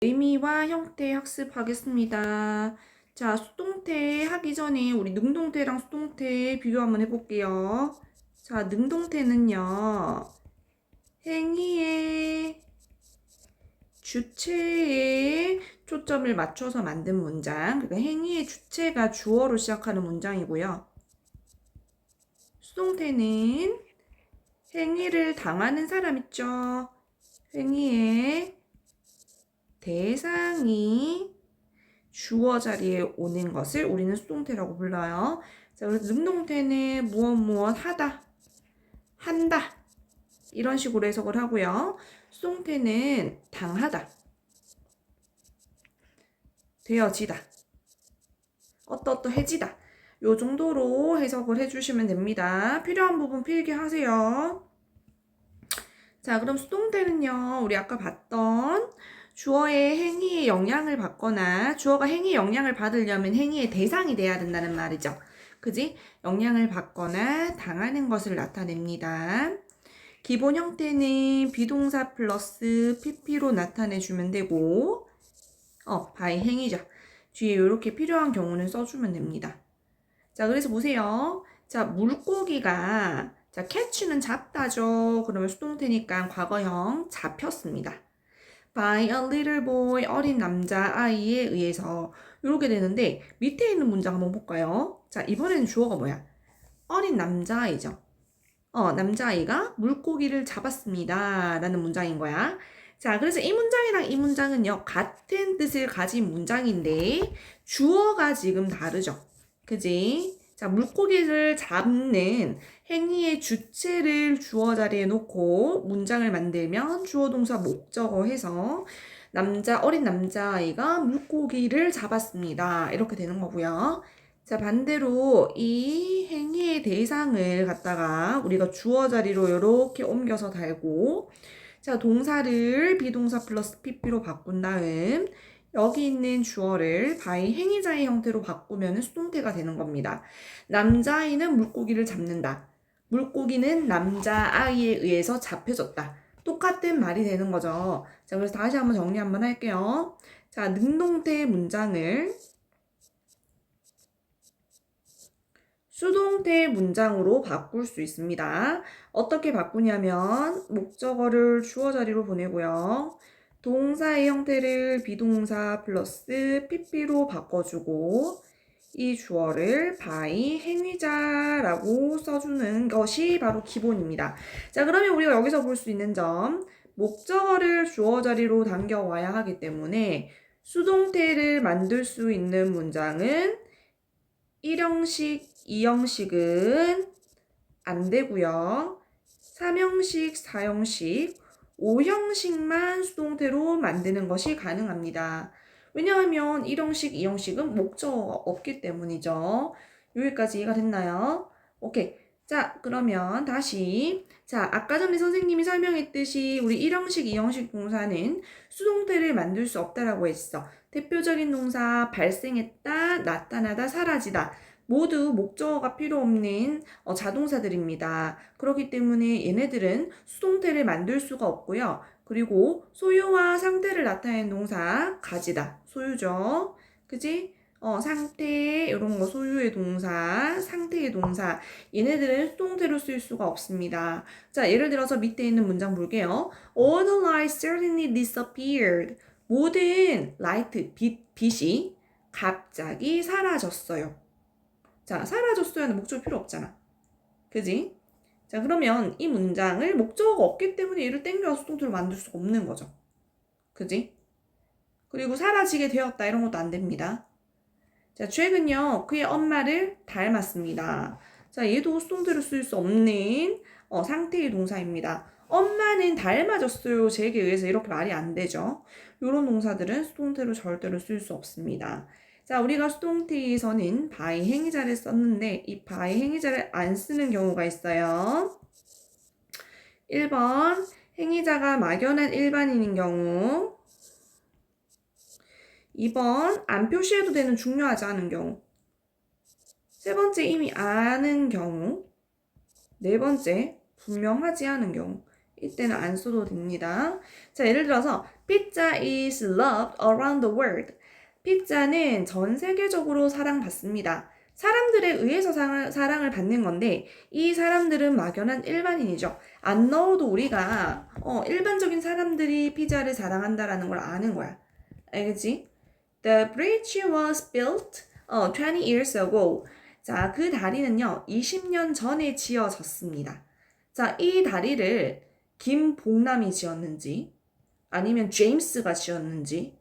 의미와 형태 학습하겠습니다. 자, 수동태 하기 전에 우리 능동태랑 수동태 비교 한번 해볼게요. 자, 능동태는요, 행위의 주체에 초점을 맞춰서 만든 문장, 그러니까 행위의 주체가 주어로 시작하는 문장이고요. 수동태는 행위를 당하는 사람 있죠? 행위의 대상이 주어 자리에 오는 것을 우리는 수동태라고 불러요. 자, 그래서 능동태는 무엇 하다, 한다 이런 식으로 해석을 하고요. 수동태는 당하다, 되어지다, 어떠어떠해지다 요 정도로 해석을 해주시면 됩니다. 필요한 부분 필기하세요. 자, 그럼 수동태는요, 우리 아까 봤던 주어의 행위에 영향을 받거나 주어가 행위에 영향을 받으려면 행위의 대상이 돼야 된다는 말이죠. 그지? 영향을 받거나 당하는 것을 나타냅니다. 기본 형태는 비동사 플러스 pp로 나타내주면 되고 by 행위죠. 뒤에 이렇게 필요한 경우는 써주면 됩니다. 자, 그래서 보세요. 자, 물고기가 자, catch는 잡다죠. 그러면 수동태니까 과거형 잡혔습니다. by a little boy, 어린 남자아이에 의해서 이렇게 되는데 밑에 있는 문장 한번 볼까요? 자, 이번에는 주어가 뭐야? 어린 남자아이죠. 남자아이가 물고기를 잡았습니다. 라는 문장인 거야. 자, 그래서 이 문장이랑 이 문장은요, 같은 뜻을 가진 문장인데 주어가 지금 다르죠. 그지? 자, 물고기를 잡는 행위의 주체를 주어 자리에 놓고 문장을 만들면 주어 동사 목적어 해서 어린 남자아이가 물고기를 잡았습니다. 이렇게 되는 거고요. 자, 반대로 이 행위의 대상을 갖다가 우리가 주어 자리로 이렇게 옮겨서 달고 자, 동사를 비동사 플러스 pp로 바꾼 다음 여기 있는 주어를 by 행위자의 형태로 바꾸면 수동태가 되는 겁니다. 남자아이는 물고기를 잡는다. 물고기는 남자아이에 의해서 잡혀졌다. 똑같은 말이 되는 거죠. 자, 그래서 다시 한번 정리 한번 할게요. 자, 능동태 문장을 수동태 문장으로 바꿀 수 있습니다. 어떻게 바꾸냐면 목적어를 주어 자리로 보내고요. 동사의 형태를 비동사 플러스 pp로 바꿔주고 이 주어를 by 행위자라고 써주는 것이 바로 기본입니다. 자, 그러면 우리가 여기서 볼 수 있는 점, 목적어를 주어 자리로 당겨와야 하기 때문에 수동태를 만들 수 있는 문장은 1형식, 2형식은 안 되고요. 3형식, 4형식, 5형식만 수동태로 만드는 것이 가능합니다. 왜냐하면 1형식, 2형식은 목적어가 없기 때문이죠. 여기까지 이해가 됐나요? 오케이. 자, 그러면 다시. 자, 아까 전에 선생님이 설명했듯이 우리 1형식, 2형식 동사는 수동태를 만들 수 없다라고 했어. 대표적인 동사 발생했다, 나타나다, 사라지다. 모두 목적어가 필요 없는 자동사들입니다. 그렇기 때문에 얘네들은 수동태를 만들 수가 없고요. 그리고 소유와 상태를 나타내는 동사 가지다. 소유죠. 그지? 상태 이런 거 소유의 동사, 상태의 동사 얘네들은 수동태로 쓸 수가 없습니다. 자, 예를 들어서 밑에 있는 문장 볼게요. All the lights suddenly disappeared. 모든 라이트, 빛이 갑자기 사라졌어요. 자, 사라졌어요는 목적어 필요 없잖아. 그지? 자, 그러면 이 문장을 목적어가 없기 때문에 얘를 땡겨서 수동태로 만들 수가 없는 거죠. 그지? 그리고 사라지게 되었다 이런 것도 안 됩니다. 자, 잭은요, 그의 엄마를 닮았습니다. 자, 얘도 수동태로 쓸 수 없는 상태의 동사입니다. 엄마는 닮아졌어요. 잭에 의해서 이렇게 말이 안 되죠. 이런 동사들은 수동태로 절대로 쓸 수 없습니다. 자, 우리가 수동태에서는 by 행위자를 썼는데 이 by 행위자를 안 쓰는 경우가 있어요. 1번 행위자가 막연한 일반인인 경우 2번 안 표시해도 되는 중요하지 않은 경우 세 번째 이미 아는 경우 네 번째 분명하지 않은 경우 이때는 안 써도 됩니다. 자, 예를 들어서 Pizza is loved around the world. 피자는 전 세계적으로 사랑받습니다. 사람들에 의해서 사랑을 받는 건데 이 사람들은 막연한 일반인이죠. 안 넣어도 우리가 일반적인 사람들이 피자를 사랑한다라는 걸 아는 거야. 알겠지? The bridge was built 20 years ago. 자, 그 다리는요, 20년 전에 지어졌습니다. 자, 이 다리를 김봉남이 지었는지, 아니면 제임스가 지었는지,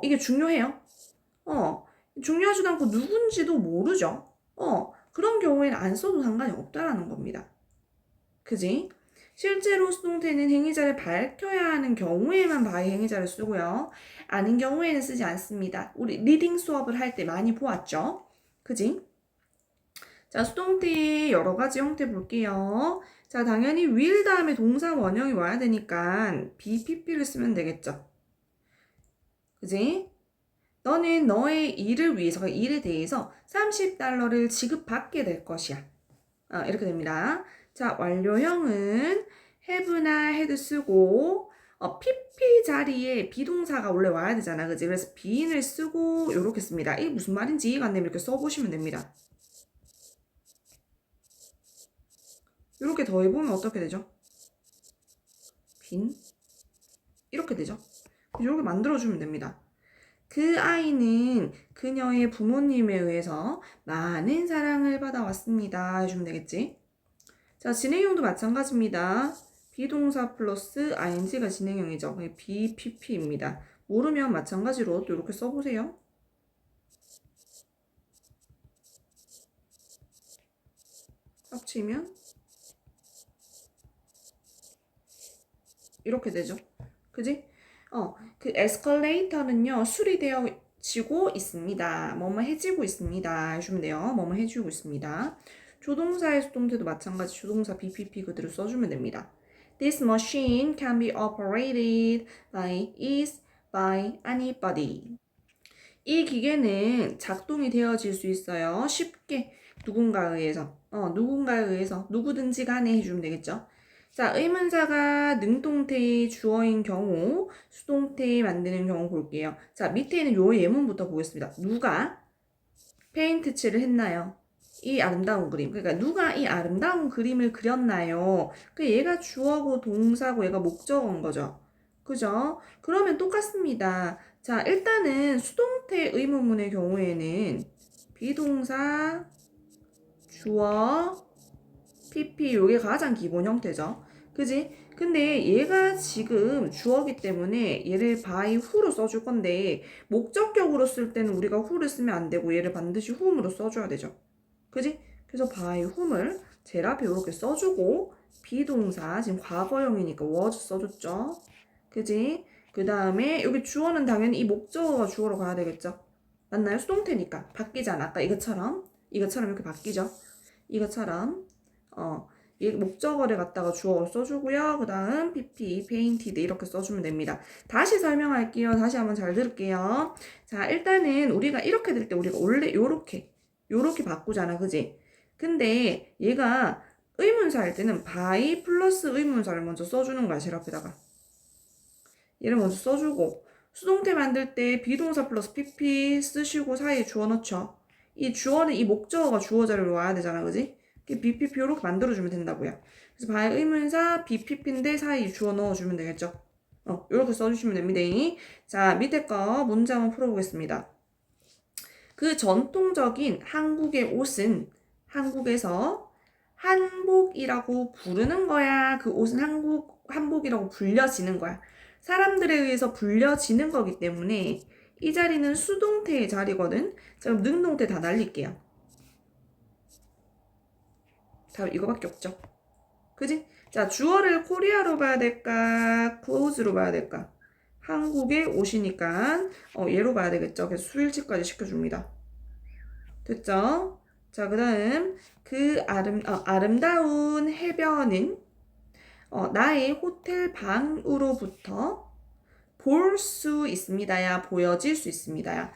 이게 중요해요. 중요하지도 않고 누군지도 모르죠. 그런 경우에는 안 써도 상관이 없다라는 겁니다. 그지? 실제로 수동태는 행위자를 밝혀야 하는 경우에만 by 행위자를 쓰고요. 아닌 경우에는 쓰지 않습니다. 우리 리딩 수업을 할 때 많이 보았죠? 그지? 자, 수동태의 여러 가지 형태 볼게요. 자, 당연히 will 다음에 동사 원형이 와야 되니까 BPP를 쓰면 되겠죠. 그지? 너는 너의 일을 위해서, 일에 대해서 $30를 지급받게 될 것이야. 이렇게 됩니다. 자, 완료형은 have나 had 쓰고 PP 자리에 비동사가 원래 와야 되잖아. 그지? 그래서 being을 쓰고 요렇게 씁니다. 이게 무슨 말인지 이해가 안 되면 이렇게 써보시면 됩니다. 이렇게 더해보면 어떻게 되죠? 빈 이렇게 되죠? 이렇게 만들어주면 됩니다. 그 아이는 그녀의 부모님에 의해서 많은 사랑을 받아왔습니다. 해주면 되겠지? 자, 진행형도 마찬가지입니다. 비동사 플러스 ing가 진행형이죠. BPP입니다. 모르면 마찬가지로 또 이렇게 써보세요. 합치면 이렇게 되죠. 그지? 그 에스컬레이터는요, 수리되어지고 있습니다. 뭐뭐 해지고 있습니다. 해주면 돼요. 뭐뭐 해주고 있습니다. 조동사의 수동태도 마찬가지 조동사 BPP 그대로 써주면 됩니다. This machine can be operated by anybody. 이 기계는 작동이 되어질 수 있어요. 쉽게 누군가에 의해서 누구든지 간에 해주면 되겠죠. 자, 의문사가 능동태의 주어인 경우 수동태 만드는 경우 볼게요. 자, 밑에 있는 요 예문부터 보겠습니다. 누가 페인트 칠을 했나요? 이 아름다운 그림. 그러니까 누가 이 아름다운 그림을 그렸나요? 얘가 주어고 동사고 얘가 목적어인 거죠. 그죠? 그러면 똑같습니다. 자, 일단은 수동태 의문문의 경우에는 비동사, 주어, PP 요게 가장 기본 형태죠. 그지? 근데 얘가 지금 주어기 때문에 얘를 by who로 써줄 건데 목적격으로 쓸 때는 우리가 who를 쓰면 안 되고 얘를 반드시 whom으로 써줘야 되죠. 그지? 그래서 by whom을 제일 앞에 이렇게 써주고 비동사 지금 과거형이니까 was 써줬죠. 그지? 그 다음에 여기 주어는 당연히 이 목적어가 주어로 가야 되겠죠. 맞나요? 수동태니까 바뀌잖아. 아까 이것처럼 이렇게 바뀌죠. 이것처럼 이 목적어를 갖다가 주어로 써주고요. 그 다음 PP, painted 이렇게 써주면 됩니다. 다시 설명할게요. 다시 한번 잘 들을게요. 자, 일단은 우리가 이렇게 될 때 우리가 원래 요렇게 바꾸잖아. 그지? 근데 얘가 의문사일 때는 by 플러스 의문사를 먼저 써주는 거야. 제일 앞에다가. 얘를 먼저 써주고 수동태 만들 때 비동사 플러스 PP 쓰시고 사이에 주어 넣죠. 이 주어는 이 목적어가 주어 자리로 와야 되잖아. 그지? BPP 이렇게 만들어주면 된다고요. 그래서 by 의문사 BPP인데 사이 주어 넣어주면 되겠죠. 이렇게 써주시면 됩니다. 자, 밑에 거 문제 한번 풀어보겠습니다. 그 전통적인 한국의 옷은 한국에서 한복이라고 부르는 거야? 그 옷은 한복이라고 불려지는 거야? 사람들에 의해서 불려지는 거기 때문에 이 자리는 수동태의 자리거든. 자, 그럼 능동태 다 날릴게요. 답 이거밖에 없죠. 그지? 자, 주어를 코리아로 봐야 될까? clothes로 봐야 될까? 한국의 옷이니까 얘로 봐야 되겠죠. 그래서 수일치까지 시켜줍니다. 됐죠? 자, 그 다음 그 아름다운 해변은 나의 호텔 방으로부터 볼 수 있습니다야, 보여질 수 있습니다야.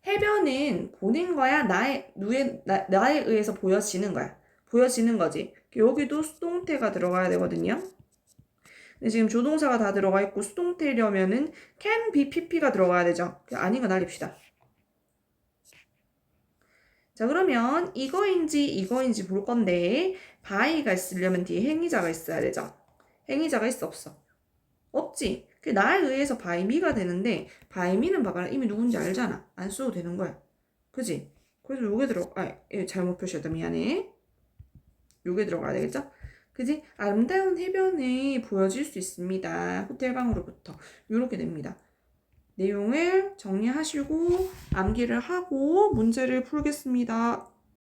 해변은 보는 거야, 나에 의해서 보여지는 거야. 보여지는 거지. 여기도 수동태가 들어가야 되거든요. 근데 지금 조동사가 다 들어가 있고 수동태려면은 can be pp가 들어가야 되죠. 아닌 거 날립시다. 자, 그러면 이거인지 볼 건데 by가 있으려면 뒤에 행위자가 있어야 되죠. 행위자가 있어 없어? 없지. 그 나에 의해서 by me가 되는데 by me는 봐봐라. 이미 누군지 알잖아. 안 써도 되는 거야. 그지? 그래서 요게 잘못 표시했다. 미안해. 요게 들어가야 되겠죠? 그지? 아름다운 해변이 보여질 수 있습니다. 호텔방으로부터. 요렇게 됩니다. 내용을 정리하시고 암기를 하고 문제를 풀겠습니다.